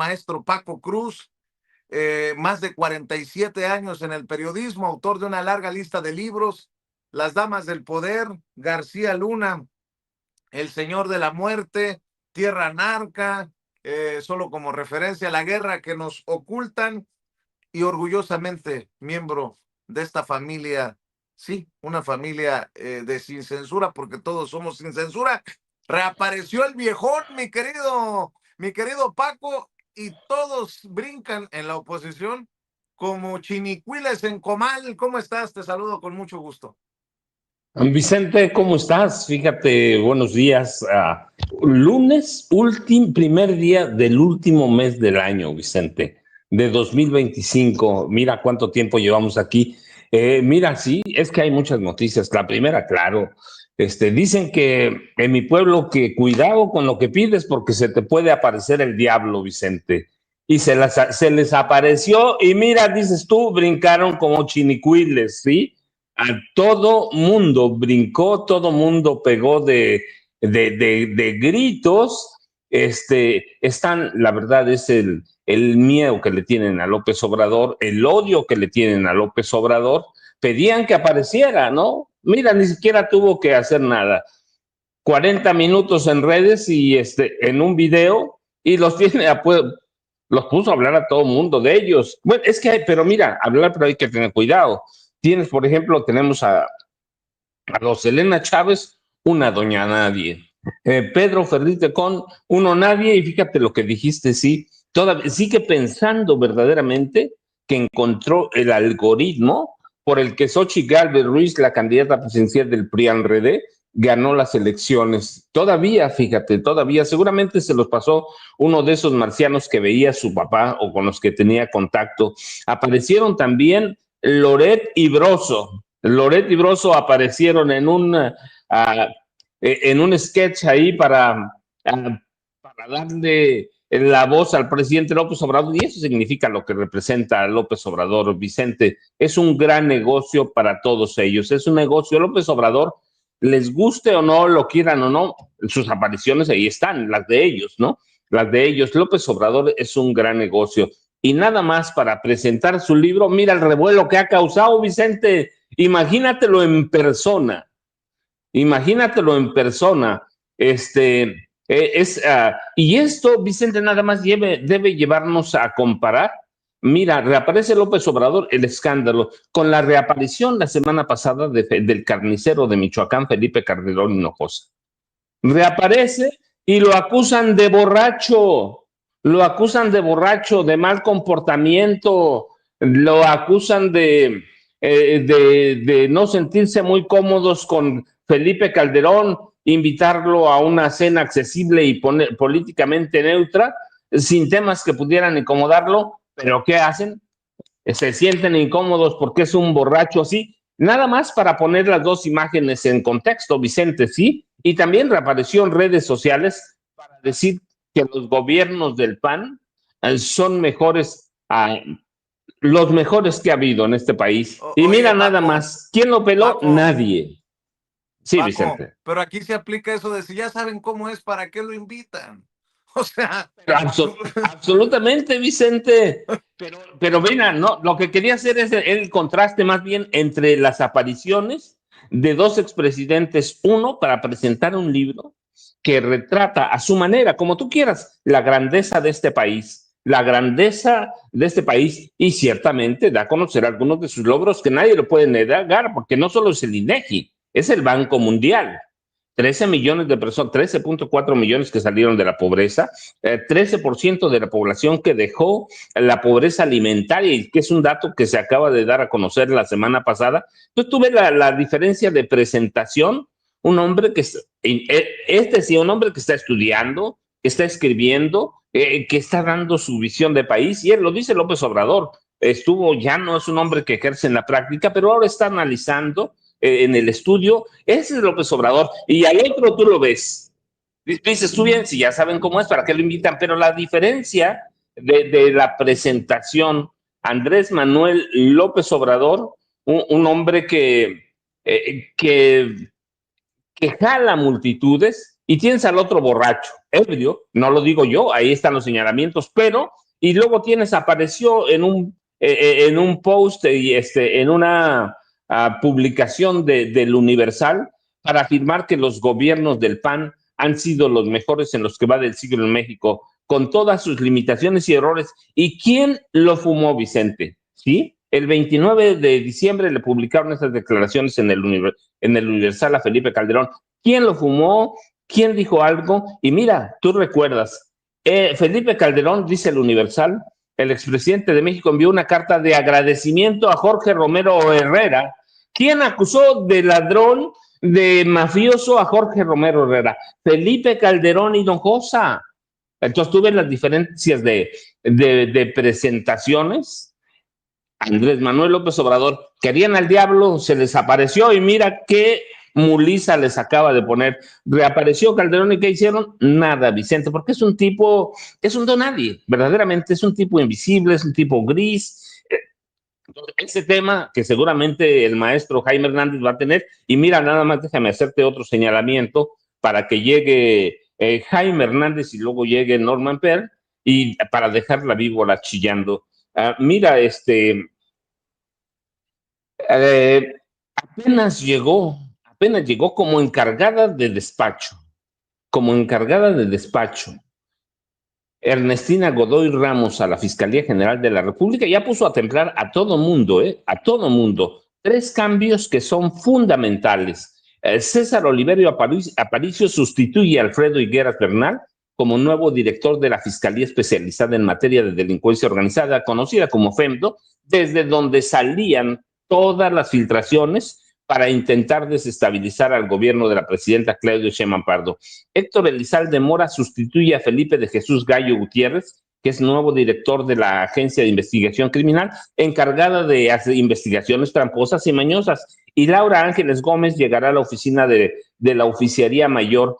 maestro Paco Cruz, más de 47 años en el periodismo, autor de una larga lista de libros: Las Damas del Poder, García Luna, El Señor de la Muerte, Tierra Narca, solo como referencia, La Guerra que nos ocultan, y orgullosamente miembro de esta familia, sí, una familia de sin censura, porque todos somos sin censura. Reapareció el viejón, mi querido Paco, y todos brincan en la oposición como chinicuiles en comal. ¿Cómo estás? Te saludo con mucho gusto. Vicente, ¿cómo estás? Fíjate, buenos días. Lunes, primer día del último mes del año, Vicente, de 2025. Mira cuánto tiempo llevamos aquí. Mira, sí, es que hay muchas noticias. La primera, claro, dicen que en mi pueblo que cuidado con lo que pides porque se te puede aparecer el diablo, Vicente. Y se les apareció y mira, dices tú, brincaron como chinicuiles, ¿sí? A todo mundo brincó, todo mundo pegó de gritos. La verdad es el miedo que le tienen a López Obrador, el odio que le tienen a López Obrador. Pedían que apareciera, ¿no? Mira, ni siquiera tuvo que hacer nada. 40 minutos en redes y en un video y los puso a hablar a todo mundo de ellos. Bueno, es que pero mira, hablar, pero hay que tener cuidado. Tienes, por ejemplo, tenemos a los Elena Chávez, una doña nadie. Pedro Ferriz de Con, uno nadie, y fíjate lo que dijiste, sí, sigue pensando verdaderamente que encontró el algoritmo por el que Xochitl Gálvez Ruiz, la candidata presidencial del PRI-PAN-PRD, ganó las elecciones. Todavía, fíjate, todavía, seguramente se los pasó uno de esos marcianos que veía a su papá o con los que tenía contacto. Aparecieron también Loret y Broso. Loret y Broso aparecieron en un sketch ahí para darle la voz al presidente López Obrador, y eso significa lo que representa a López Obrador, Vicente. Es un gran negocio para todos ellos, es un negocio. López Obrador, les guste o no, lo quieran o no, sus apariciones ahí están, las de ellos, ¿no? Las de ellos. López Obrador es un gran negocio. Y nada más para presentar su libro, mira el revuelo que ha causado, Vicente. Imagínatelo en persona. Imagínatelo en persona. Y esto, Vicente, nada más debe llevarnos a comparar. Mira, reaparece López Obrador, el escándalo, con la reaparición la semana pasada del carnicero de Michoacán, Felipe Calderón Hinojosa. Reaparece y lo acusan de borracho, de mal comportamiento, lo acusan de no sentirse muy cómodos con Felipe Calderón, invitarlo a una cena accesible y políticamente neutra, sin temas que pudieran incomodarlo, pero ¿qué hacen? Se sienten incómodos porque es un borracho así, nada más para poner las dos imágenes en contexto, Vicente, ¿sí? Y también reapareció en redes sociales para decir que los gobiernos del PAN son mejores, los mejores que ha habido en este país. Y Oye, mira Paco, nada más, ¿quién lo peló? Paco, Nadie. Sí, Paco, Vicente. pero aquí se aplica eso de si ya saben cómo es, ¿para qué lo invitan? O sea, Absolutamente, Vicente. Pero mira, no, lo que quería hacer es el contraste más bien entre las apariciones de dos expresidentes, uno para presentar un libro que retrata a su manera, como tú quieras, la grandeza de este país, y ciertamente da a conocer algunos de sus logros que nadie lo puede negar, porque no solo es el INEGI, es el Banco Mundial. 13 millones de personas, 13.4 millones que salieron de la pobreza, 13% de la población que dejó la pobreza alimentaria, y que es un dato que se acaba de dar a conocer la semana pasada. Entonces tú ves la diferencia de presentación, un hombre que, sí, un hombre que está estudiando, que está escribiendo, que está dando su visión de país, y él lo dice López Obrador, ya no es un hombre que ejerce en la práctica, pero ahora está analizando en el estudio. Ese es López Obrador. Y al otro tú lo ves. Dices tú bien, si ya saben cómo es, ¿para qué lo invitan? Pero la diferencia de la presentación, Andrés Manuel López Obrador, un hombre que jala multitudes, y tienes al otro borracho, ebrio, no lo digo yo, ahí están los señalamientos, pero, y luego tienes, apareció en un post y en una publicación del Universal para afirmar que los gobiernos del PAN han sido los mejores en los que va del siglo en México, con todas sus limitaciones y errores. ¿Y quién lo fumó, Vicente? ¿Sí? El 29 de diciembre le publicaron esas declaraciones en el Universal a Felipe Calderón. ¿Quién lo fumó? ¿Quién dijo algo? Y mira, tú recuerdas, Felipe Calderón, dice el Universal, el expresidente de México envió una carta de agradecimiento a Jorge Romero Herrera, quien acusó de ladrón, de mafioso a Jorge Romero Herrera, Felipe Calderón y Hinojosa. Entonces tú ves las diferencias de presentaciones. Andrés Manuel López Obrador, querían al diablo, se les apareció y mira qué muliza les acaba de poner. Reapareció Calderón y ¿qué hicieron? Nada, Vicente, porque es un tipo, es un don nadie, verdaderamente es un tipo invisible, es un tipo gris. Ese tema que seguramente el maestro Jaime Hernández va a tener, y mira, nada más déjame hacerte otro señalamiento para que llegue Jaime Hernández y luego llegue Norman Perl y para dejar la víbora chillando. Mira, eh, apenas llegó como encargada de despacho, Ernestina Godoy Ramos a la Fiscalía General de la República, ya puso a templar a todo mundo, a todo mundo. 3 cambios que son fundamentales. César Oliverio Aparicio sustituye a Alfredo Higueras Bernal como nuevo director de la Fiscalía Especializada en Materia de Delincuencia Organizada, conocida como FEMDO, desde donde salían todas las filtraciones para intentar desestabilizar al gobierno de la presidenta Claudia Sheinbaum Pardo. Héctor Elizalde Mora sustituye a Felipe de Jesús Gallo Gutiérrez, que es nuevo director de la Agencia de Investigación Criminal, encargada de hacer investigaciones tramposas y mañosas. Y Laura Ángeles Gómez llegará a la oficina de la Oficialía Mayor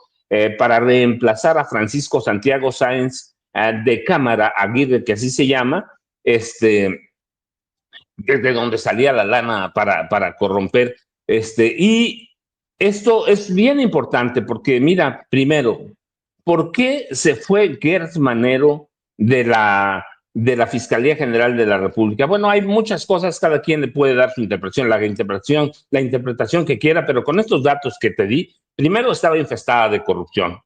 para reemplazar a Francisco Santiago Sáenz de Cámara Aguirre, que así se llama, desde donde salía la lana para corromper. Y esto es bien importante porque, mira, primero, ¿por qué se fue Gertz Manero de la Fiscalía General de la República? Bueno, hay muchas cosas, cada quien le puede dar su interpretación, la interpretación que quiera, pero con estos datos que te di, primero estaba infestada de corrupción.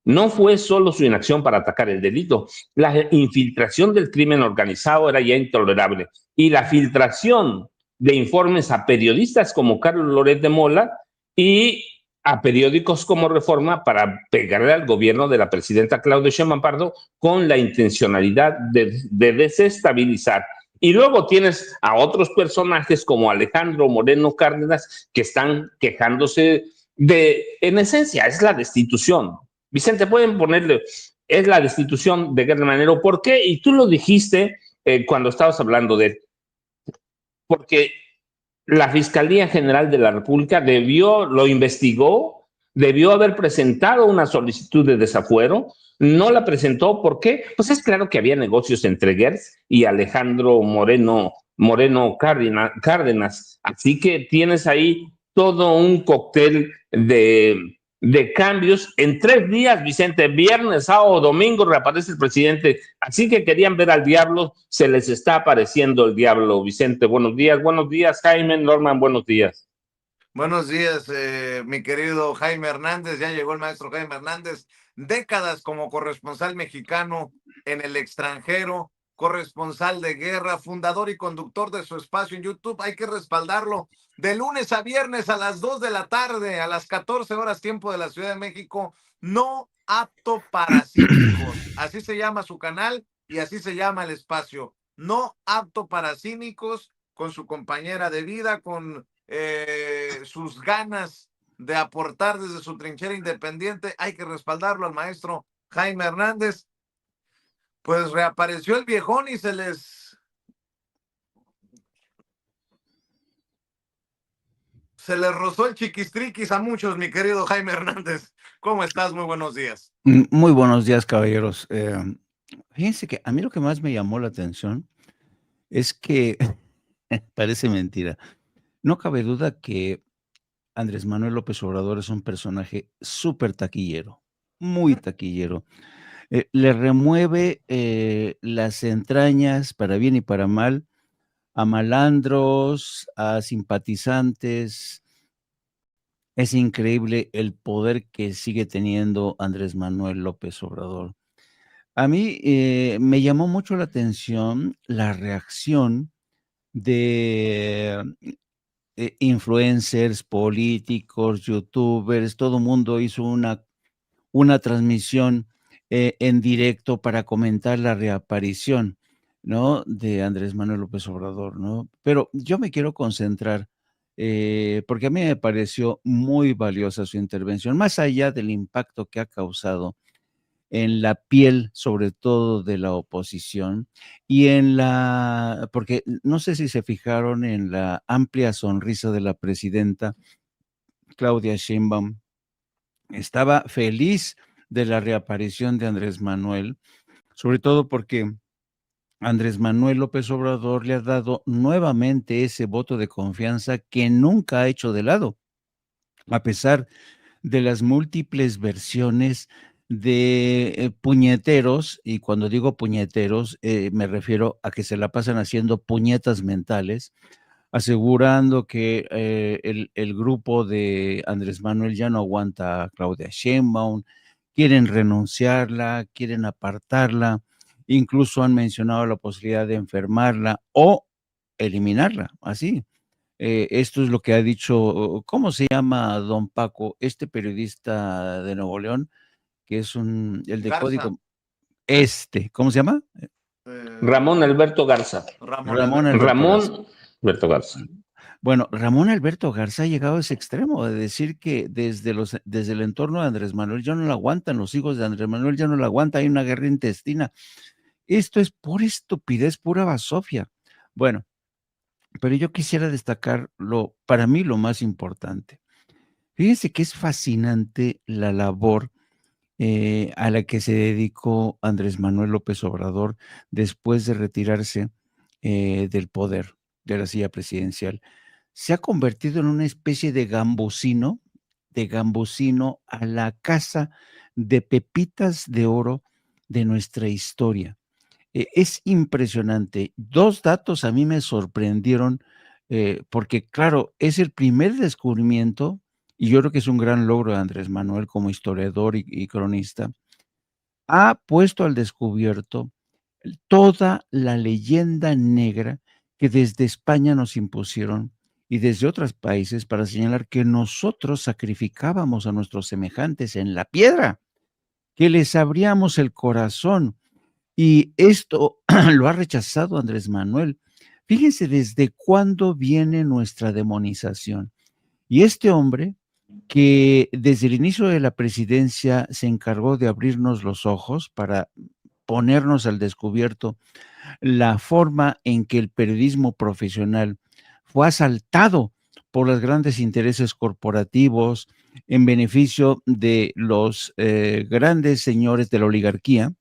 No fue solo su inacción para atacar el delito, la infiltración del crimen organizado era ya intolerable y la filtración de informes a periodistas como Carlos Loret de Mola y a periódicos como Reforma para pegarle al gobierno de la presidenta Claudia Sheinbaum Pardo con la intencionalidad de desestabilizar. Y luego tienes a otros personajes como Alejandro Moreno Cárdenas que están quejándose en esencia, es la destitución. Vicente, pueden ponerle, es la destitución de Gertz Manero. ¿Por qué? Y tú lo dijiste cuando estabas hablando de él. Porque la Fiscalía General de la República lo investigó, debió haber presentado una solicitud de desafuero, no la presentó. ¿Por qué? Pues es claro que había negocios entre Gertz y Alejandro Moreno Cárdenas. Así que tienes ahí todo un cóctel de cambios. En 3 días, Vicente, viernes, sábado, domingo, reaparece el presidente. Así que querían ver al diablo, se les está apareciendo el diablo, Vicente. Buenos días, Jaime, Norman, buenos días. Buenos días, mi querido Jaime Hernández. Ya llegó el maestro Jaime Hernández. Décadas como corresponsal mexicano en el extranjero, corresponsal de guerra, fundador y conductor de su espacio en YouTube. Hay que respaldarlo. De lunes a viernes a las 2 de la tarde, a las 14 horas tiempo de la Ciudad de México. No apto para cínicos. Así se llama su canal y así se llama el espacio. No apto para cínicos, con su compañera de vida, con sus ganas de aportar desde su trinchera independiente. Hay que respaldarlo al maestro Jaime Hernández. Pues reapareció el viejón y se les rozó el chiquistriquis a muchos, mi querido Jaime Hernández. ¿Cómo estás? Muy buenos días. Muy buenos días, caballeros. Fíjense que a mí lo que más me llamó la atención es que, parece mentira, no cabe duda que Andrés Manuel López Obrador es un personaje súper taquillero. muy taquillero. Le remueve las entrañas para bien y para mal a malandros, a simpatizantes. Es increíble el poder que sigue teniendo Andrés Manuel López Obrador. A mí me llamó mucho la atención la reacción de influencers, políticos, youtubers, todo mundo hizo una transmisión en directo para comentar la reaparición, ¿no? De Andrés Manuel López Obrador, ¿no? Pero yo me quiero concentrar, porque a mí me pareció muy valiosa su intervención, más allá del impacto que ha causado en la piel, sobre todo de la oposición, y porque no sé si se fijaron en la amplia sonrisa de la presidenta Claudia Sheinbaum. Estaba feliz de la reaparición de Andrés Manuel, sobre todo porque Andrés Manuel López Obrador le ha dado nuevamente ese voto de confianza que nunca ha hecho de lado, a pesar de las múltiples versiones de puñeteros, y cuando digo puñeteros, me refiero a que se la pasan haciendo puñetas mentales, asegurando que el grupo de Andrés Manuel ya no aguanta a Claudia Sheinbaum, quieren renunciarla, quieren apartarla, incluso han mencionado la posibilidad de enfermarla o eliminarla, así. Esto es lo que ha dicho, ¿cómo se llama don Paco? Este periodista de Nuevo León, que es el de Garza, Código, ¿cómo se llama? Ramón Alberto Garza. Ramón Ramón Alberto Alberto Garza. Garza. Ramón Alberto Garza. Bueno, Ramón Alberto Garza ha llegado a ese extremo de decir que desde el entorno de Andrés Manuel ya no la aguantan, los hijos de Andrés Manuel ya no la aguantan, hay una guerra intestina. Esto es pura estupidez, pura basofia. Bueno, pero yo quisiera destacar para mí lo más importante. Fíjense que es fascinante la labor a la que se dedicó Andrés Manuel López Obrador después de retirarse del poder, de la silla presidencial. Se ha convertido en una especie de gambusino a la casa de pepitas de oro de nuestra historia. Es impresionante. Dos datos a mí me sorprendieron, porque claro, es el primer descubrimiento, y yo creo que es un gran logro de Andrés Manuel como historiador y cronista, ha puesto al descubierto toda la leyenda negra que desde España nos impusieron y desde otros países para señalar que nosotros sacrificábamos a nuestros semejantes en la piedra, que les abríamos el corazón, y esto lo ha rechazado Andrés Manuel. Fíjense desde cuándo viene nuestra demonización. Y este hombre, que desde el inicio de la presidencia se encargó de abrirnos los ojos para ponernos al descubierto la forma en que el periodismo profesional fue asaltado por los grandes intereses corporativos en beneficio de los grandes señores de la oligarquía.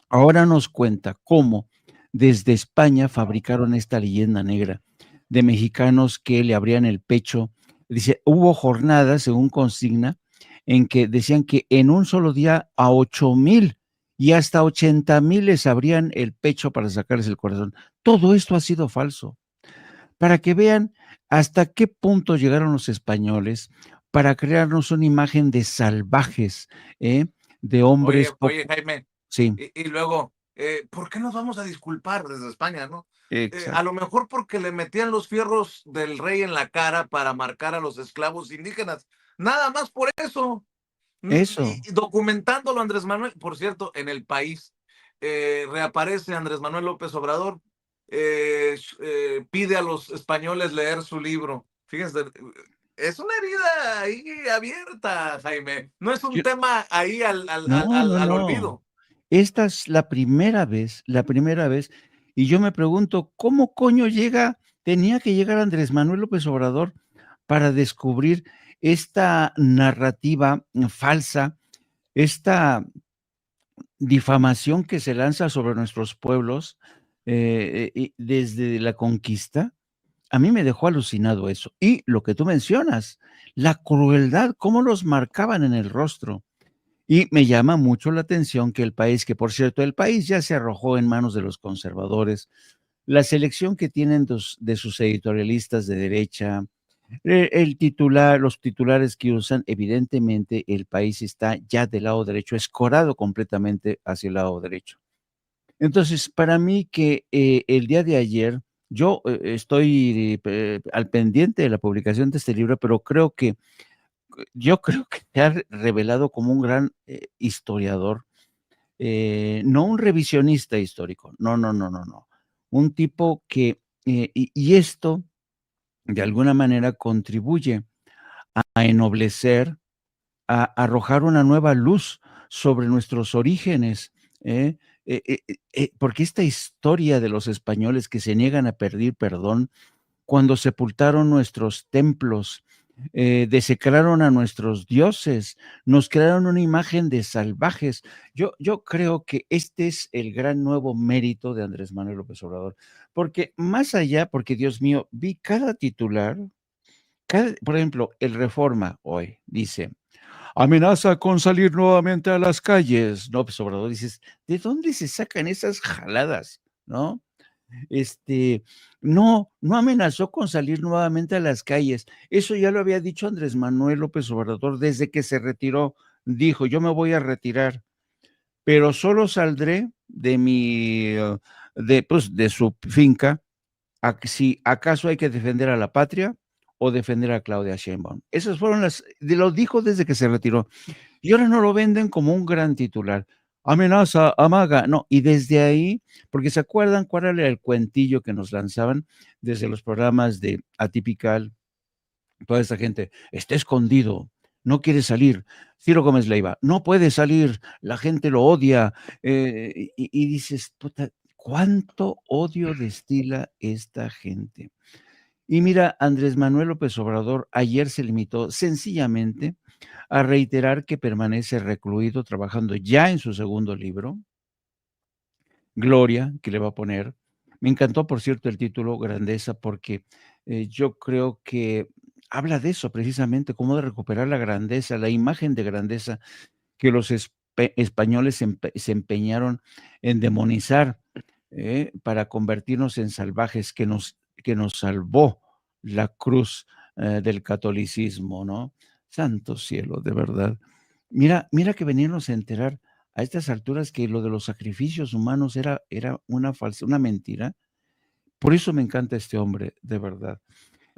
Ahora nos cuenta cómo desde España fabricaron esta leyenda negra de mexicanos que le abrían el pecho. Dice, hubo jornadas, según consigna, en que decían que en un solo día a 8,000 y hasta 80,000 les abrían el pecho para sacarles el corazón. Todo esto ha sido falso. Para que vean hasta qué punto llegaron los españoles para crearnos una imagen de salvajes, de Oye, hombres oye, poco. Jaime, Sí, y luego, ¿por qué nos vamos a disculpar desde España, no? A exacto. lo mejor porque le metían los fierros del rey en la cara para marcar a los esclavos indígenas. Nada más por eso. Eso. Y documentándolo Andrés Manuel, por cierto, en El País, reaparece Andrés Manuel López Obrador, pide a los españoles leer su libro. Fíjense, es una herida ahí abierta, Jaime. No es un Yo tema ahí no, no, al no. olvido. Esta es la primera vez, y yo me pregunto, ¿cómo coño tenía que llegar Andrés Manuel López Obrador para descubrir esta narrativa falsa, esta difamación que se lanza sobre nuestros pueblos, y desde la conquista? A mí me dejó alucinado eso. Y lo que tú mencionas, la crueldad, cómo los marcaban en el rostro. Y me llama mucho la atención que el país, que por cierto, el país ya se arrojó en manos de los conservadores, la selección que tienen de sus editorialistas de derecha, el titular, los titulares que usan, evidentemente el país está ya del lado derecho, escorado completamente hacia el lado derecho. Entonces, para mí que el día de ayer, yo estoy al pendiente de la publicación de este libro, pero yo creo que te ha revelado como un gran historiador, no un revisionista histórico, no, no, no, no, no. Un tipo que, y esto de alguna manera contribuye a ennoblecer, a arrojar una nueva luz sobre nuestros orígenes, ¿eh? Porque esta historia de los españoles que se niegan a pedir perdón cuando sepultaron nuestros templos, desecraron a nuestros dioses, nos crearon una imagen de salvajes. Yo creo que este es el gran nuevo mérito de Andrés Manuel López Obrador, porque más allá, porque Dios mío, vi cada titular, por ejemplo, el Reforma hoy dice, amenaza con salir nuevamente a las calles. López Obrador, dices, ¿de dónde se sacan esas jaladas? ¿No? Este, no amenazó con salir nuevamente a las calles. Eso ya lo había dicho Andrés Manuel López Obrador desde que se retiró. Dijo, yo me voy a retirar, pero solo saldré de de su finca si acaso hay que defender a la patria o defender a Claudia Sheinbaum. Esas fueron lo dijo desde que se retiró. Y ahora no lo venden como un gran titular. Amenaza, amaga, no, y desde ahí, porque se acuerdan cuál era el cuentillo que nos lanzaban desde los programas de Atypical, toda esa gente, está escondido, no quiere salir. Ciro Gómez Leiva, no puede salir, la gente lo odia. Y dices, puta, ¿cuánto odio destila esta gente? Y mira, Andrés Manuel López Obrador ayer se limitó sencillamente a reiterar que permanece recluido trabajando ya en su segundo libro, Gloria, que le va a poner. Me encantó, por cierto, el título Grandeza, porque yo creo que habla de eso precisamente, cómo de recuperar la grandeza, la imagen de grandeza que los españoles se empeñaron en demonizar para convertirnos en salvajes, que nos salvó la cruz del catolicismo, ¿no? Santo cielo, de verdad. Mira que venirnos a enterar a estas alturas que lo de los sacrificios humanos era una mentira. Por eso me encanta este hombre, de verdad.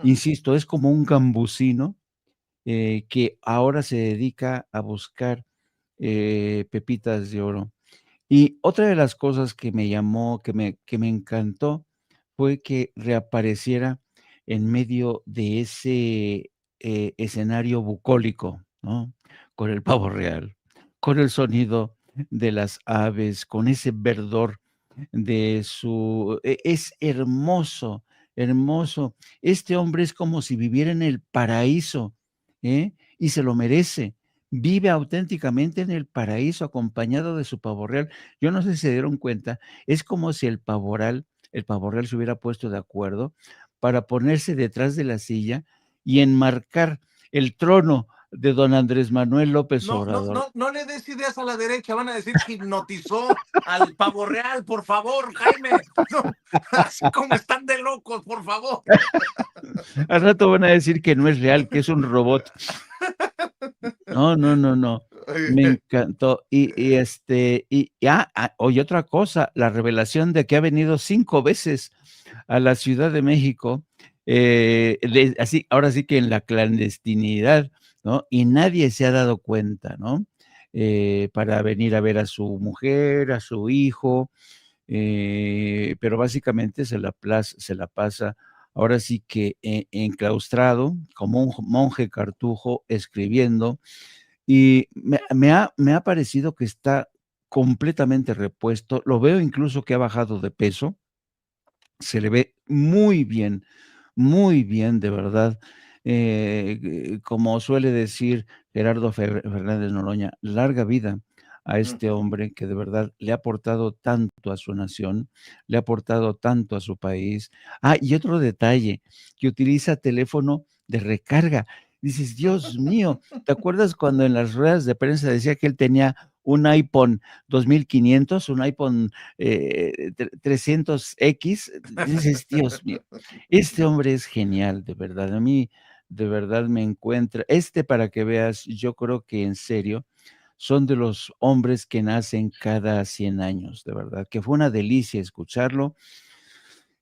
Insisto, es como un gambusino que ahora se dedica a buscar pepitas de oro. Y otra de las cosas que me llamó, que me encantó, fue que reapareciera en medio de ese escenario bucólico, ¿no? Con el pavo real, con el sonido de las aves, con ese verdor es hermoso, hermoso. Este hombre es como si viviera en el paraíso, ¿eh? Y se lo merece. Vive auténticamente en el paraíso acompañado de su pavo real. Yo no sé si se dieron cuenta, es como si el pavo real se hubiera puesto de acuerdo para ponerse detrás de la silla y enmarcar el trono de don Andrés Manuel López No, no, Obrador. no, no le des ideas a la derecha, van a decir que hipnotizó al pavo real, por favor, Jaime. No, así como están de locos, por favor. Al rato van a decir que no es real, que es un robot. No, no, no, no. Me encantó. Oye, otra cosa, la revelación de que ha venido 5 veces a la Ciudad de México, así, ahora sí que en la clandestinidad, ¿no? Y nadie se ha dado cuenta, ¿no? Para venir a ver a su mujer, a su hijo, pero básicamente se la pasa ahora sí que enclaustrado, como un monje cartujo, escribiendo, y me ha parecido que está completamente repuesto. Lo veo incluso que ha bajado de peso. Se le ve muy bien, de verdad. Como suele decir Gerardo Fernández Noroña, larga vida a este hombre que de verdad le ha aportado tanto a su nación, le ha aportado tanto a su país. Y otro detalle, que utiliza teléfono de recarga. Dices, Dios mío, ¿te acuerdas cuando en las ruedas de prensa decía que él tenía un iPhone 2500, un iPhone 300X? Dices, Dios mío, este hombre es genial, de verdad. A mí, de verdad, me encuentra. Para que veas, yo creo que en serio, son de los hombres que nacen cada 100 años, de verdad, que fue una delicia escucharlo.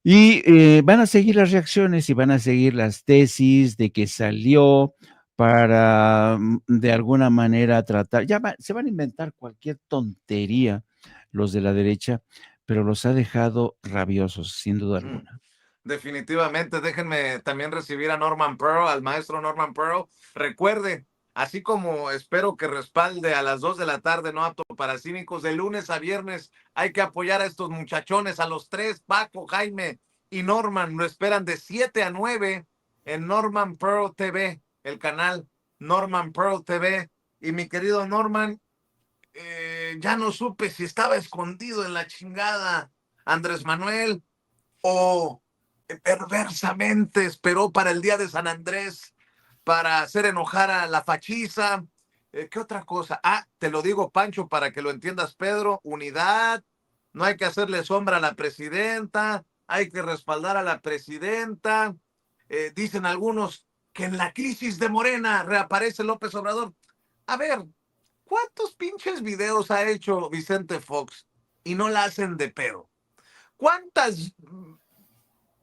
Y van a seguir las reacciones y van a seguir las tesis de que salió para, de alguna manera tratar, se van a inventar cualquier tontería los de la derecha, pero los ha dejado rabiosos, sin duda alguna. Definitivamente, déjenme también recibir a Norman Pearl, al maestro Norman Pearl. Recuerde, así como espero que respalde a las 2 de la tarde, no apto para cínicos, de lunes a viernes hay que apoyar a estos muchachones, a los tres, Paco, Jaime y Norman. Lo esperan de 7 a 9 en Norman Pearl TV, el canal Norman Pearl TV. Y mi querido Norman, ya no supe si estaba escondido en la chingada Andrés Manuel o perversamente esperó para el día de San Andrés para hacer enojar a la fachiza. ¿Qué otra cosa? Ah, te lo digo, Pancho, para que lo entiendas, Pedro. Unidad, no hay que hacerle sombra a la presidenta, hay que respaldar a la presidenta. Dicen algunos que en la crisis de Morena reaparece López Obrador. A ver, ¿cuántos pinches videos ha hecho Vicente Fox y no la hacen de pedo? ¿Cuántas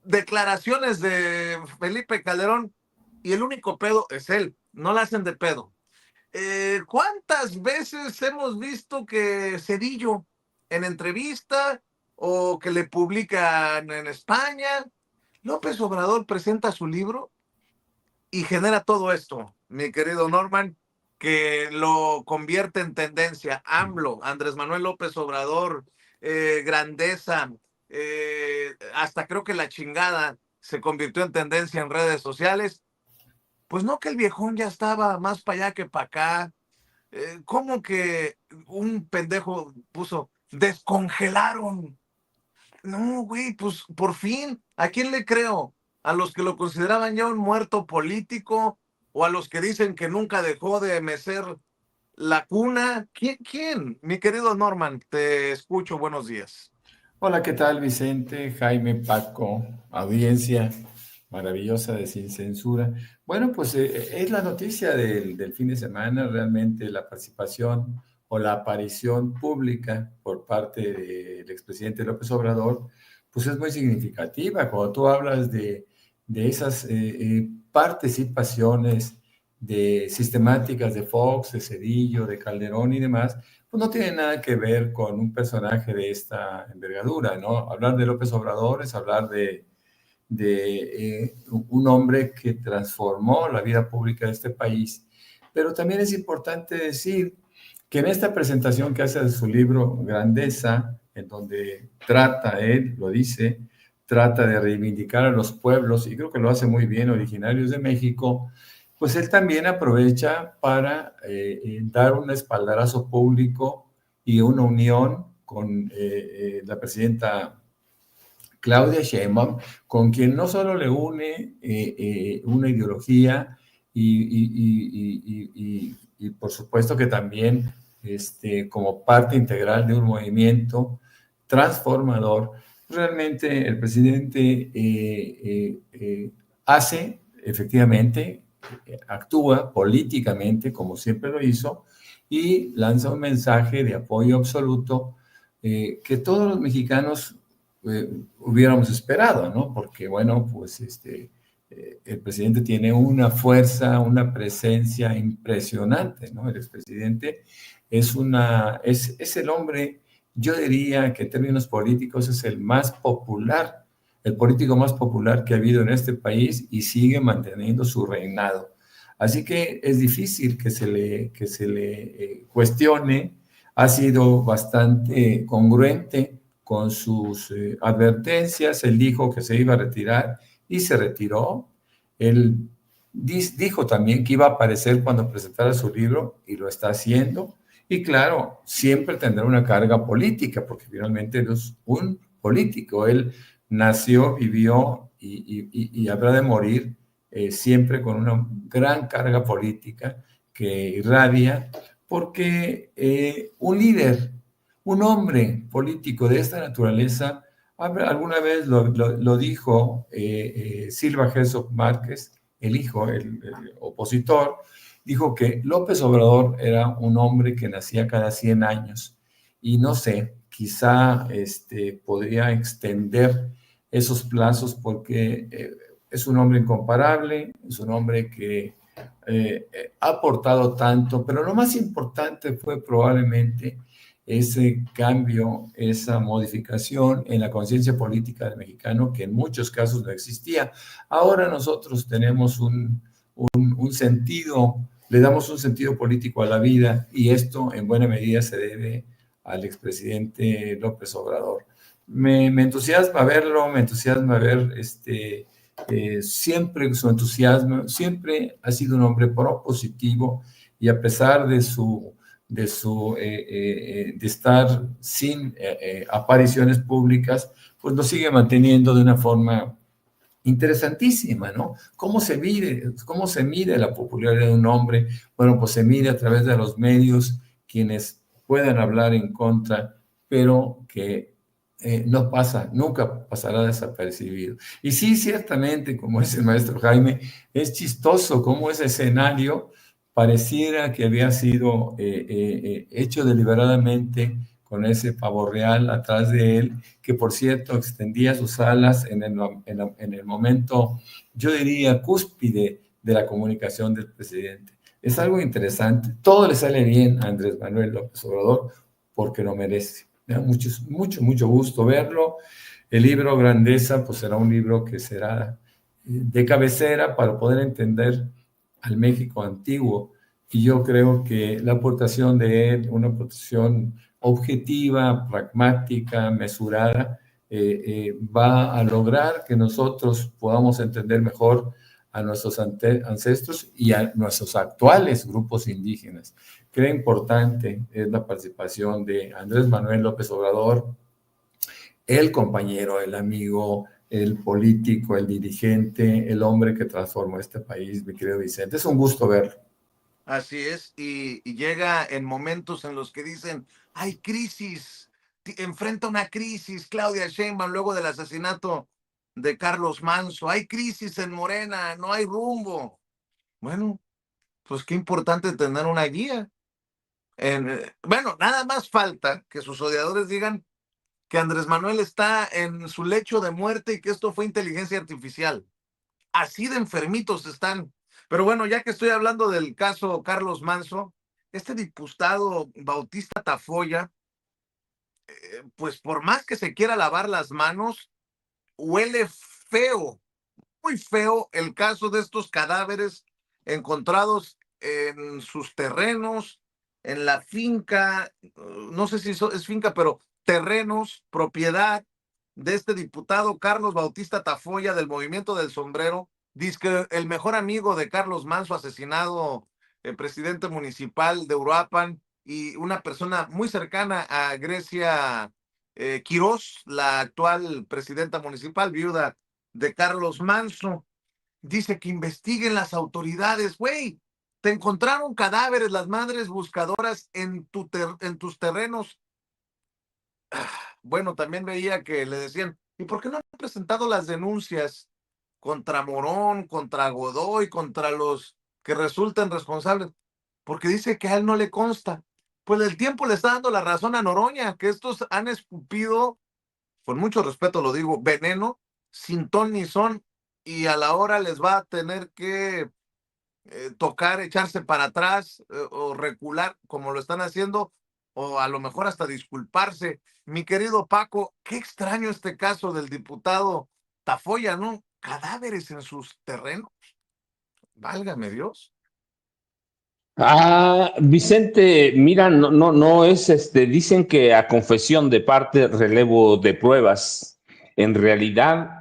declaraciones de Felipe Calderón y el único pedo es él? No la hacen de pedo. ¿Cuántas veces hemos visto que Cedillo en entrevista o que le publican en España, López Obrador presenta su libro y genera todo esto, mi querido Norman, que lo convierte en tendencia? AMLO, Andrés Manuel López Obrador, grandeza, hasta creo que la chingada se convirtió en tendencia en redes sociales. Pues no, que el viejón ya estaba más para allá que para acá. ¿Cómo que un pendejo puso, descongelaron? No, güey, pues por fin, ¿a quién le creo? ¿A los que lo consideraban ya un muerto político o a los que dicen que nunca dejó de mecer la cuna? ¿Quién? Mi querido Norman, te escucho, buenos días. Hola, ¿qué tal, Vicente, Jaime, Paco, audiencia maravillosa de Sin Censura? Bueno, pues es la noticia del fin de semana, realmente la participación o la aparición pública por parte del expresidente López Obrador, pues es muy significativa. Cuando tú hablas de esas participaciones sistemáticas de Fox, de Cedillo, de Calderón y demás, pues no tiene nada que ver con un personaje de esta envergadura, ¿no? Hablar de López Obrador es hablar de un hombre que transformó la vida pública de este país, pero también es importante decir que en esta presentación que hace de su libro Grandeza, en donde él lo dice, trata de reivindicar a los pueblos, y creo que lo hace muy bien, originarios de México, pues él también aprovecha para dar un espaldarazo público y una unión con la presidenta Claudia Sheinbaum, con quien no solo le une una ideología y por supuesto que también como parte integral de un movimiento transformador, realmente el presidente hace, efectivamente, actúa políticamente como siempre lo hizo y lanza un mensaje de apoyo absoluto que todos los mexicanos hubiéramos esperado, ¿no? Porque, bueno, pues el presidente tiene una fuerza, una presencia impresionante, ¿no? El expresidente es el hombre, yo diría que en términos políticos es el más popular, el político más popular que ha habido en este país y sigue manteniendo su reinado. Así que es difícil que se le cuestione, ha sido bastante congruente con sus advertencias. Él dijo que se iba a retirar y se retiró. Él dijo también que iba a aparecer cuando presentara su libro y lo está haciendo. Y claro, siempre tendrá una carga política porque finalmente es un político. Él nació, vivió y habrá de morir siempre con una gran carga política que irradia, porque un líder, un hombre político de esta naturaleza, alguna vez lo dijo Silva Herzog Márquez, el hijo, el opositor, dijo que López Obrador era un hombre que nacía cada 100 años. Y no sé, quizá podría extender esos plazos porque es un hombre incomparable, es un hombre que ha aportado tanto, pero lo más importante fue probablemente ese cambio, esa modificación en la conciencia política del mexicano que en muchos casos no existía. Ahora nosotros tenemos un sentido, le damos un sentido político a la vida y esto en buena medida se debe al expresidente López Obrador. Me entusiasma verlo, me entusiasma ver siempre su entusiasmo, siempre ha sido un hombre propositivo y a pesar de estar sin apariciones públicas, pues lo sigue manteniendo de una forma interesantísima, ¿no? ¿Cómo se mide la popularidad de un hombre? Bueno, pues se mide a través de los medios, quienes puedan hablar en contra, pero que no pasa, nunca pasará desapercibido. Y sí, ciertamente, como dice el maestro Jaime, es chistoso cómo ese escenario pareciera que había sido hecho deliberadamente con ese pavo real atrás de él, que por cierto extendía sus alas en el momento, yo diría, cúspide de la comunicación del presidente. Es algo interesante. Todo le sale bien a Andrés Manuel López Obrador porque lo merece. Me da mucho gusto verlo. El libro Grandeza, pues será un libro que será de cabecera para poder entender al México antiguo. Y yo creo que la aportación de él, una aportación objetiva, pragmática, mesurada, va a lograr que nosotros podamos entender mejor a nuestros ancestros y a nuestros actuales grupos indígenas. Qué importante es la participación de Andrés Manuel López Obrador, el compañero, el amigo, el político, el dirigente, el hombre que transformó este país, mi querido Vicente. Es un gusto verlo. Así es, y llega en momentos en los que dicen, hay crisis, enfrenta una crisis Claudia Sheinbaum luego del asesinato de Carlos Manso, hay crisis en Morena, no hay rumbo. Bueno, pues qué importante tener una guía. Bueno, nada más falta que sus odiadores digan que Andrés Manuel está en su lecho de muerte y que esto fue inteligencia artificial. Así de enfermitos están. Pero bueno, ya que estoy hablando del caso Carlos Manso, este diputado Bautista Tafoya, pues por más que se quiera lavar las manos, huele feo, muy feo el caso de estos cadáveres encontrados en sus terrenos, en la finca, no sé si es finca, pero terrenos, propiedad de este diputado Carlos Bautista Tafoya del Movimiento del Sombrero, dice que el mejor amigo de Carlos Manso, asesinado, el presidente municipal de Uruapan, y una persona muy cercana a Grecia Quirós, la actual presidenta municipal, viuda de Carlos Manso. Dice que investiguen las autoridades. Güey, te encontraron cadáveres las madres buscadoras en tus terrenos. Bueno, también veía que le decían, ¿y por qué no han presentado las denuncias contra Morón, contra Godoy, contra los que resulten responsables? Porque dice que a él no le consta. Pues el tiempo le está dando la razón a Noroña, que estos han escupido, con mucho respeto lo digo, veneno, sin ton ni son, y a la hora les va a tener que tocar, echarse para atrás o recular como lo están haciendo, o a lo mejor hasta disculparse. Mi querido Paco, qué extraño este caso del diputado Tafoya, ¿no? Cadáveres en sus terrenos. Válgame Dios. Vicente, mira, no es dicen que a confesión de parte, relevo de pruebas. En realidad,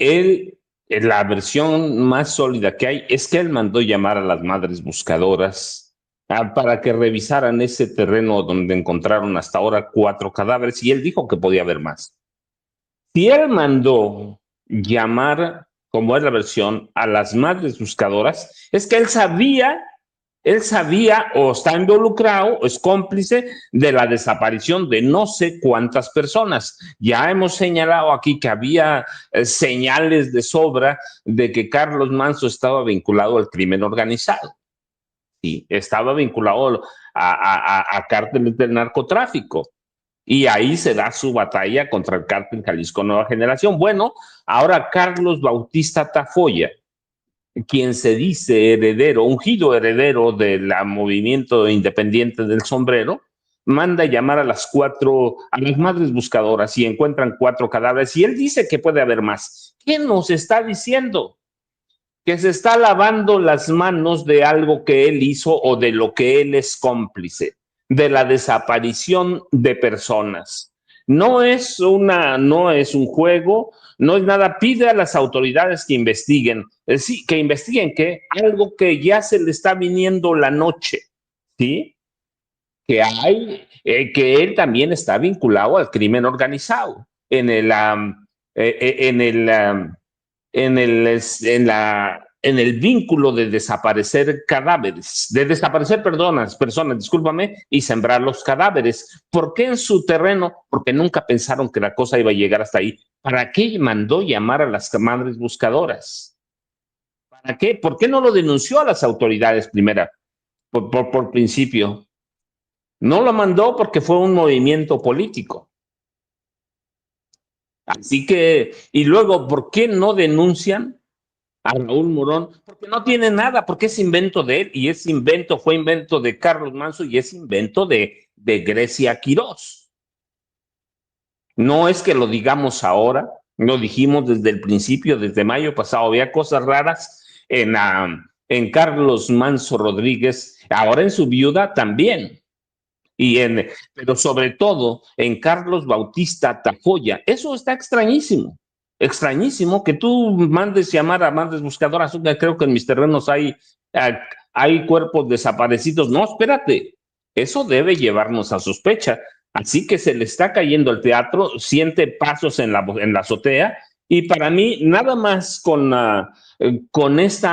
la versión más sólida que hay es que él mandó llamar a las madres buscadoras para que revisaran ese terreno donde encontraron hasta ahora 4 cadáveres y él dijo que podía haber más. Si él mandó llamar como es la versión, a las madres buscadoras, es que él sabía o está involucrado o es cómplice de la desaparición de no sé cuántas personas. Ya hemos señalado aquí que había señales de sobra de que Carlos Manso estaba vinculado al crimen organizado. Sí, estaba vinculado a cárteles del narcotráfico. Y ahí se da su batalla contra el cártel Jalisco Nueva Generación. Bueno, ahora Carlos Bautista Tafoya, quien se dice heredero, ungido heredero del movimiento independiente del Sombrero, manda llamar a las madres buscadoras y encuentran 4 cadáveres. Y él dice que puede haber más. ¿Qué nos está diciendo? Que se está lavando las manos de algo que él hizo o de lo que él es cómplice, de la desaparición de personas. No es un juego, no es nada. Pide a las autoridades que investiguen, sí, que investiguen que algo que ya se le está viniendo la noche, ¿sí? Que él también está vinculado al crimen organizado en el en el vínculo de desaparecer cadáveres, de desaparecer personas, discúlpame, y sembrar los cadáveres. ¿Por qué en su terreno? Porque nunca pensaron que la cosa iba a llegar hasta ahí. ¿Para qué mandó llamar a las madres buscadoras? ¿Para qué? ¿Por qué no lo denunció a las autoridades primera? Por principio. No lo mandó porque fue un movimiento político. Así que, y luego, ¿por qué no denuncian a Raúl Morón? Porque no tiene nada, porque es invento de él, y fue invento de Carlos Manso y es invento de Grecia Quirós. No es que lo digamos ahora, lo dijimos desde el principio, desde mayo pasado. Había cosas raras en Carlos Manso Rodríguez, ahora en su viuda también. Pero sobre todo en Carlos Bautista Tafoya. Eso está extrañísimo. Extrañísimo que tú mandes llamar a madres buscadoras. Creo que en mis terrenos hay cuerpos desaparecidos. No, espérate. Eso debe llevarnos a sospecha. Así que se le está cayendo el teatro, siente pasos en la azotea, y para mí, nada más con este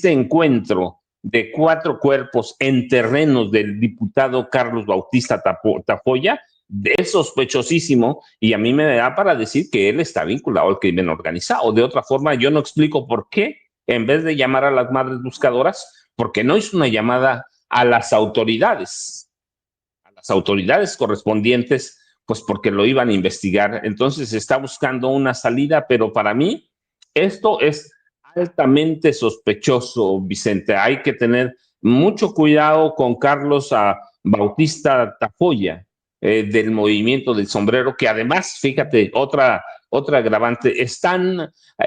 encuentro de 4 cuerpos en terrenos del diputado Carlos Bautista Tafoya, es sospechosísimo, y a mí me da para decir que él está vinculado al crimen organizado. De otra forma, yo no explico por qué, en vez de llamar a las madres buscadoras, porque no hizo una llamada a las autoridades correspondientes, pues porque lo iban a investigar. Entonces está buscando una salida, pero para mí esto es altamente sospechoso, Vicente. Hay que tener mucho cuidado con Carlos Bautista Tafoya, del movimiento del Sombrero, que además, fíjate, otra agravante,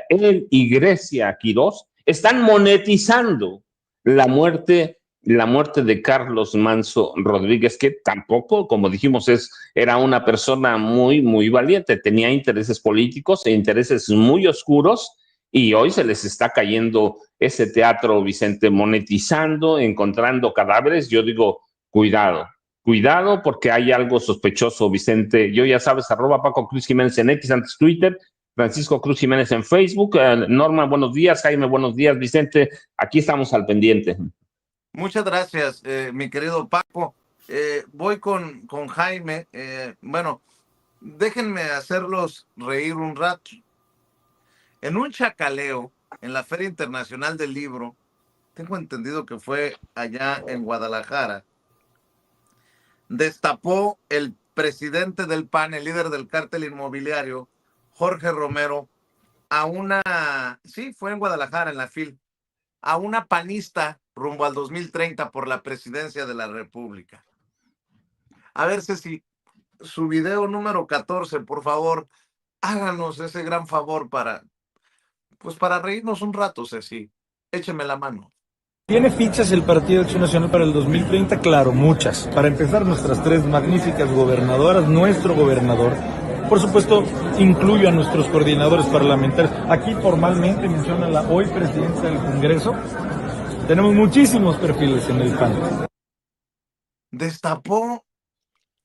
él y Grecia Quirós están monetizando la muerte de Carlos Manso Rodríguez, que tampoco, como dijimos, era una persona muy, muy valiente, tenía intereses políticos e intereses muy oscuros, y hoy se les está cayendo ese teatro, Vicente, monetizando, encontrando cadáveres. Yo digo, cuidado, porque hay algo sospechoso, Vicente. Yo, ya sabes, @Paco Cruz Jiménez en X, antes Twitter, Francisco Cruz Jiménez en Facebook. Norma, buenos días. Jaime, buenos días. Vicente, aquí estamos al pendiente. Muchas gracias, mi querido Paco. Voy con Jaime. Bueno, déjenme hacerlos reír un rato. En un chacaleo en la Feria Internacional del Libro, tengo entendido que fue allá en Guadalajara, destapó el presidente del PAN, el líder del cártel inmobiliario, Jorge Romero, fue en Guadalajara, en la FIL, a una panista rumbo al 2030 por la presidencia de la República. A ver, Ceci, su video número 14, por favor, háganos ese gran favor para reírnos un rato, Ceci. Écheme la mano. ¿Tiene fichas el Partido Acción Nacional para el 2030? Claro, muchas. Para empezar, nuestras 3 magníficas gobernadoras, nuestro gobernador. Por supuesto, incluyo a nuestros coordinadores parlamentarios. Aquí formalmente menciona la hoy presidenta del Congreso. Tenemos muchísimos perfiles en el PAN. Destapó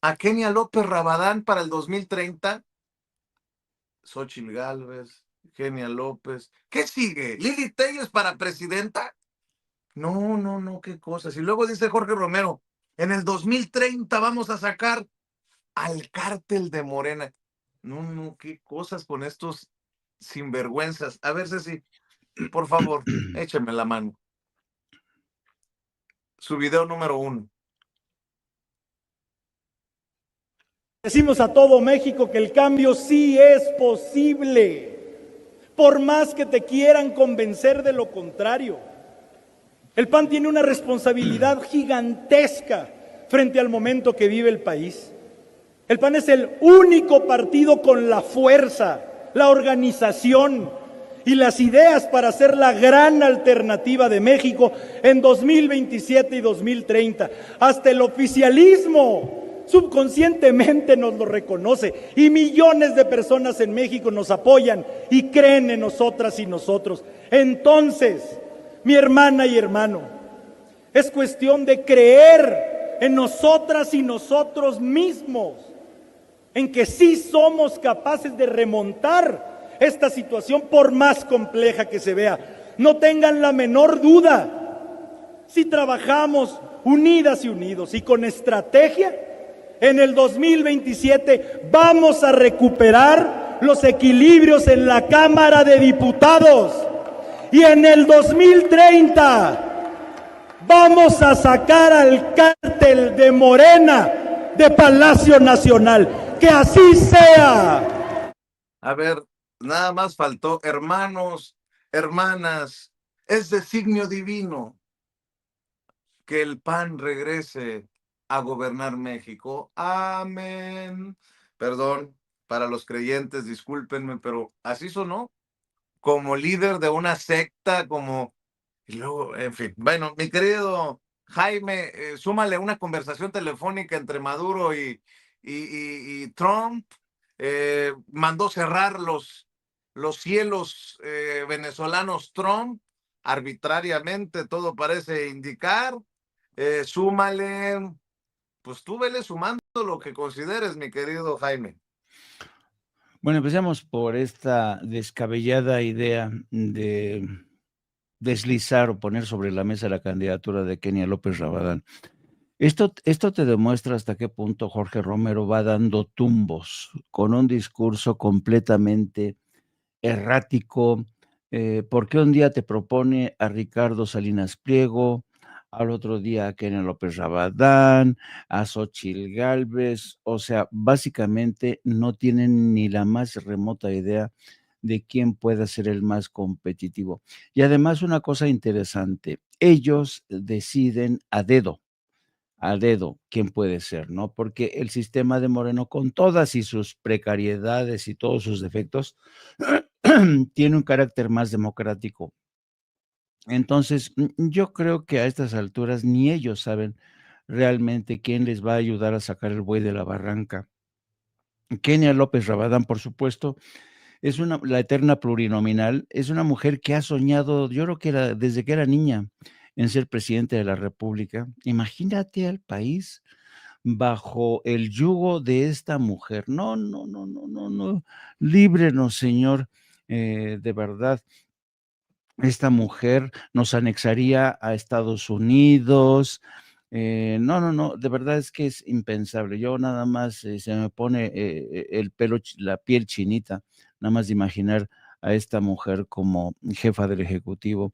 a Kenia López Rabadán para el 2030. Xóchitl Gálvez, Kenia López. ¿Qué sigue? ¿Lili Telles para presidenta? No, qué cosas. Y luego dice Jorge Romero, en el 2030 vamos a sacar al cártel de Morena. No, qué cosas con estos sinvergüenzas. A ver, Ceci, por favor, écheme la mano. Su video número 1. Decimos a todo México que el cambio sí es posible, por más que te quieran convencer de lo contrario. El PAN tiene una responsabilidad gigantesca frente al momento que vive el país. El PAN es el único partido con la fuerza, la organización y las ideas para ser la gran alternativa de México en 2027 y 2030. Hasta el oficialismo subconscientemente nos lo reconoce y millones de personas en México nos apoyan y creen en nosotras y nosotros. Entonces, mi hermana y hermano, es cuestión de creer en nosotras y nosotros mismos, en que sí somos capaces de remontar esta situación por más compleja que se vea. No tengan la menor duda, si trabajamos unidas y unidos y con estrategia, en el 2027 vamos a recuperar los equilibrios en la Cámara de Diputados. Y en el 2030 vamos a sacar al cártel de Morena de Palacio Nacional. ¡Que así sea! A ver, nada más faltó, hermanos, hermanas, es designio divino que el PAN regrese a gobernar México. Amén. Perdón, para los creyentes, discúlpenme, pero así sonó. Como líder de una secta, como... Y luego, en fin. Bueno, mi querido Jaime, súmale una conversación telefónica entre Maduro y Trump. Mandó cerrar los cielos venezolanos Trump, arbitrariamente, todo parece indicar. Súmale, pues tú vele sumando lo que consideres, mi querido Jaime. Bueno, empecemos por esta descabellada idea de deslizar o poner sobre la mesa la candidatura de Kenia López Rabadán. Esto te demuestra hasta qué punto Jorge Romero va dando tumbos con un discurso completamente errático, porque un día te propone a Ricardo Salinas Pliego, al otro día a Kenia López Rabadán, a Xóchitl Gálvez, o sea, básicamente no tienen ni la más remota idea de quién pueda ser el más competitivo. Y además una cosa interesante, ellos deciden a dedo quién puede ser, ¿no? Porque el sistema de Moreno, con todas y sus precariedades y todos sus defectos, tiene un carácter más democrático. Entonces, yo creo que a estas alturas ni ellos saben realmente quién les va a ayudar a sacar el buey de la barranca. Kenia López Rabadán, por supuesto, es la eterna plurinominal, es una mujer que ha soñado, yo creo que desde que era niña, en ser presidente de la República. Imagínate al país bajo el yugo de esta mujer. No, líbrenos, Señor, de verdad. Esta mujer nos anexaría a Estados Unidos. No, de verdad es que es impensable. Yo nada más se me pone el pelo, la piel chinita, nada más de imaginar a esta mujer como jefa del Ejecutivo.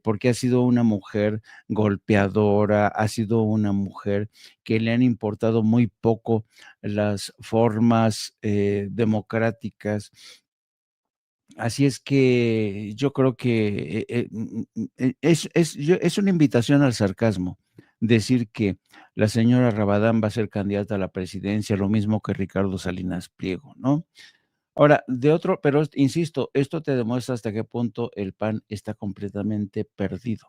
Porque ha sido una mujer golpeadora, ha sido una mujer que le han importado muy poco las formas democráticas. Así es que yo creo que es una invitación al sarcasmo decir que la señora Rabadán va a ser candidata a la presidencia, lo mismo que Ricardo Salinas Pliego, ¿no? Ahora, pero insisto, esto te demuestra hasta qué punto el PAN está completamente perdido,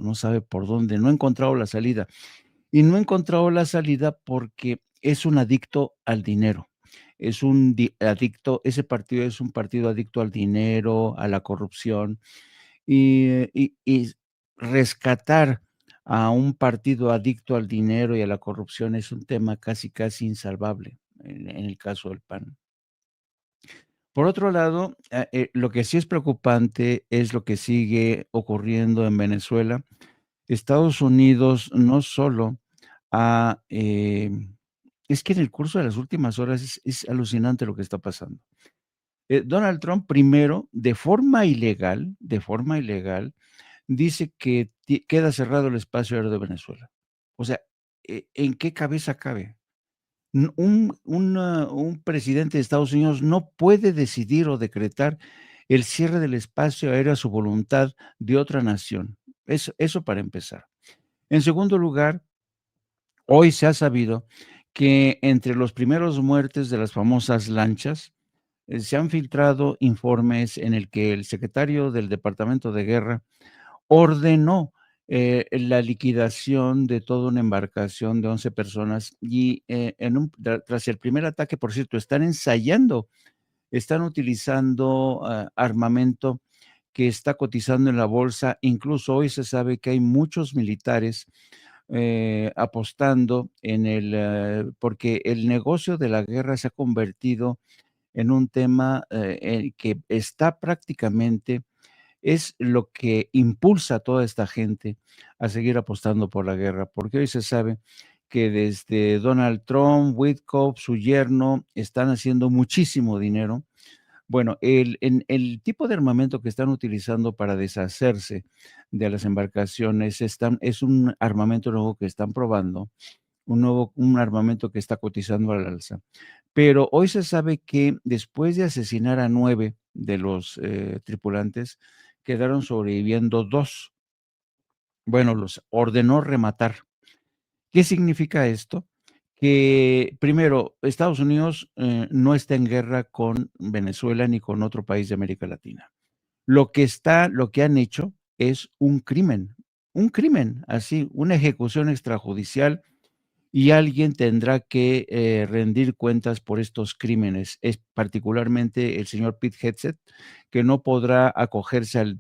no sabe por dónde, no ha encontrado la salida. Y no ha encontrado la salida porque es un adicto al dinero. Es un adicto, ese partido es un partido adicto al dinero, a la corrupción, y rescatar a un partido adicto al dinero y a la corrupción es un tema casi insalvable en el caso del PAN. Por otro lado, lo que sí es preocupante es lo que sigue ocurriendo en Venezuela. Estados Unidos no solo ha, es que en el curso de las últimas horas es alucinante lo que está pasando. Donald Trump primero, de forma ilegal, dice que queda cerrado el espacio aéreo de Venezuela. O sea, ¿en qué cabeza cabe? Un presidente de Estados Unidos no puede decidir o decretar el cierre del espacio aéreo a su voluntad de otra nación. Eso para empezar. En segundo lugar, hoy se ha sabido que entre los primeros muertes de las famosas lanchas, se han filtrado informes en el que el secretario del Departamento de Guerra ordenó la liquidación de toda una embarcación de 11 personas y tras el primer ataque, por cierto, están utilizando armamento que está cotizando en la bolsa. Incluso hoy se sabe que hay muchos militares apostando porque el negocio de la guerra se ha convertido en un tema que está prácticamente, es lo que impulsa a toda esta gente a seguir apostando por la guerra, porque hoy se sabe que desde Donald Trump, Witkoff, su yerno, están haciendo muchísimo dinero. Bueno, el tipo de armamento que están utilizando para deshacerse de las embarcaciones es un armamento nuevo que están probando, un armamento que está cotizando al alza. Pero hoy se sabe que después de asesinar a 9 de los tripulantes, quedaron sobreviviendo 2. Bueno, los ordenó rematar. ¿Qué significa esto? Que primero, Estados Unidos no está en guerra con Venezuela ni con otro país de América Latina. Lo que han hecho es un crimen, así, una ejecución extrajudicial, y alguien tendrá que rendir cuentas por estos crímenes. Es particularmente el señor Pete Hegseth, que no podrá acogerse al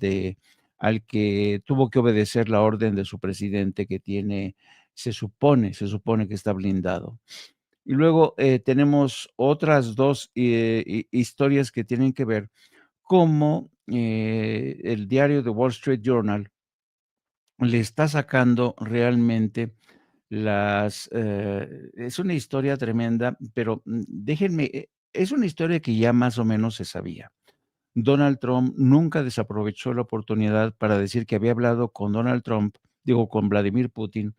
que tuvo que obedecer la orden de su presidente, que tiene, se supone que está blindado. Y luego tenemos otras dos historias que tienen que ver, como el diario The Wall Street Journal le está sacando realmente es una historia tremenda, pero déjenme, es una historia que ya más o menos se sabía. Donald Trump nunca desaprovechó la oportunidad para decir que había hablado con con Vladimir Putin,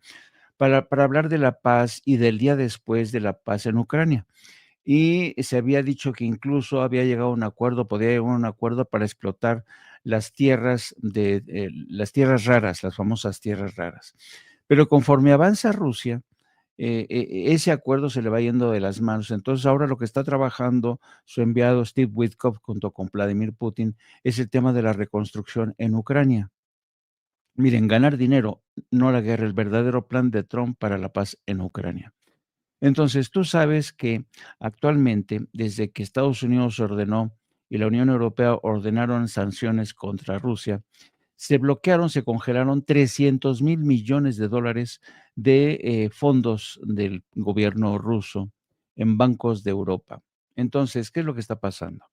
para hablar de la paz y del día después de la paz en Ucrania. Y se había dicho que incluso había llegado a un acuerdo, podía llegar a un acuerdo para explotar las tierras las tierras raras, las famosas tierras raras. Pero conforme avanza Rusia, ese acuerdo se le va yendo de las manos. Entonces, ahora lo que está trabajando su enviado Steve Witkoff junto con Vladimir Putin es el tema de la reconstrucción en Ucrania. Miren, ganar dinero, no la guerra, el verdadero plan de Trump para la paz en Ucrania. Entonces, tú sabes que actualmente, desde que Estados Unidos ordenó y la Unión Europea ordenaron sanciones contra Rusia, se congelaron 300 mil millones de dólares de fondos del gobierno ruso en bancos de Europa. Entonces, ¿qué es lo que está pasando?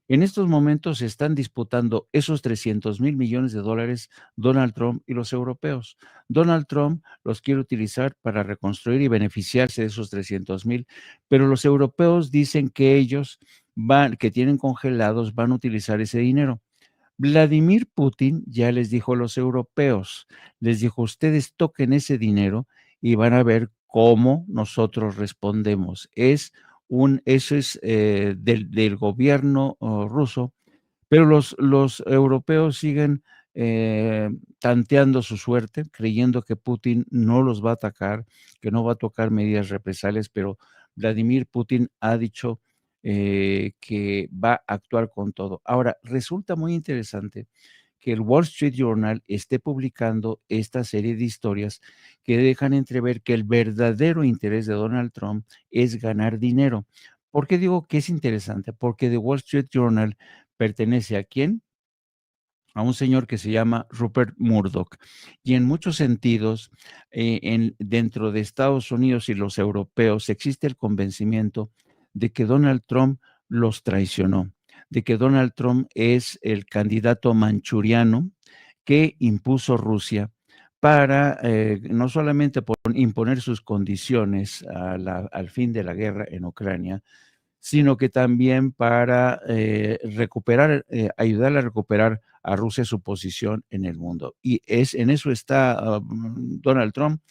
En estos momentos se están disputando esos 300 mil millones de dólares Donald Trump y los europeos. Donald Trump los quiere utilizar para reconstruir y beneficiarse de esos 300 mil, pero los europeos dicen que ellos que tienen congelados, van a utilizar ese dinero. Vladimir Putin ya les dijo a los europeos, les dijo: ustedes toquen ese dinero y van a ver cómo nosotros respondemos. Eso es del gobierno ruso, pero los europeos siguen tanteando su suerte, creyendo que Putin no los va a atacar, que no va a tocar medidas represalias, pero Vladimir Putin ha dicho que va a actuar con todo. Ahora, resulta muy interesante que el Wall Street Journal esté publicando esta serie de historias que dejan entrever que el verdadero interés de Donald Trump es ganar dinero. ¿Por qué digo que es interesante? Porque The Wall Street Journal pertenece ¿a quién? A un señor que se llama Rupert Murdoch. Y en muchos sentidos, dentro de Estados Unidos y los europeos, existe el convencimiento de que Donald Trump los traicionó, de que Donald Trump es el candidato manchuriano que impuso Rusia para no solamente por imponer sus condiciones al fin de la guerra en Ucrania, sino que también para ayudar a recuperar a Rusia su posición en el mundo. Y en eso está Donald Trump.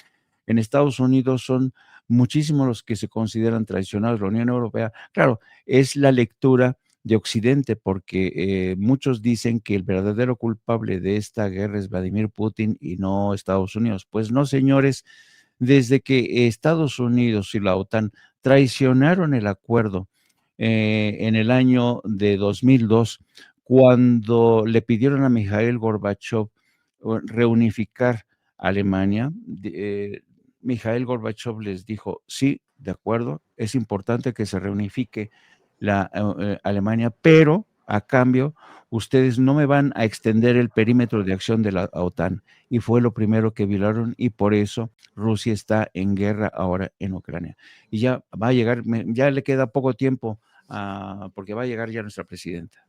En Estados Unidos son muchísimos los que se consideran traicionados. La Unión Europea, claro, es la lectura de Occidente, porque muchos dicen que el verdadero culpable de esta guerra es Vladimir Putin y no Estados Unidos. Pues no, señores, desde que Estados Unidos y la OTAN traicionaron el acuerdo en el año de 2002, cuando le pidieron a Mikhail Gorbachev reunificar Alemania, Mikhail Gorbachev les dijo, sí, de acuerdo, es importante que se reunifique la Alemania, pero a cambio ustedes no me van a extender el perímetro de acción de la OTAN. Y fue lo primero que violaron y por eso Rusia está en guerra ahora en Ucrania. Y ya va a llegar, ya le queda poco tiempo porque va a llegar ya nuestra presidenta.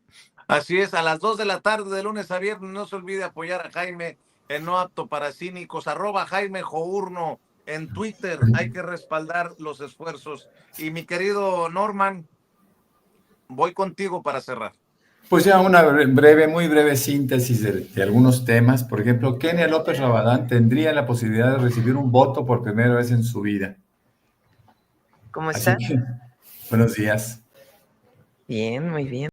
Así es, a las 2 de la tarde de lunes a viernes, no se olvide apoyar a Jaime en No Apto para Cínicos, @Jaime Journo en Twitter, hay que respaldar los esfuerzos. Y mi querido Norman, voy contigo para cerrar. Pues ya una muy breve síntesis de algunos temas. Por ejemplo, Kenia López Rabadán tendría la posibilidad de recibir un voto por primera vez en su vida. ¿Cómo Así estás? que, buenos días. Bien, muy bien.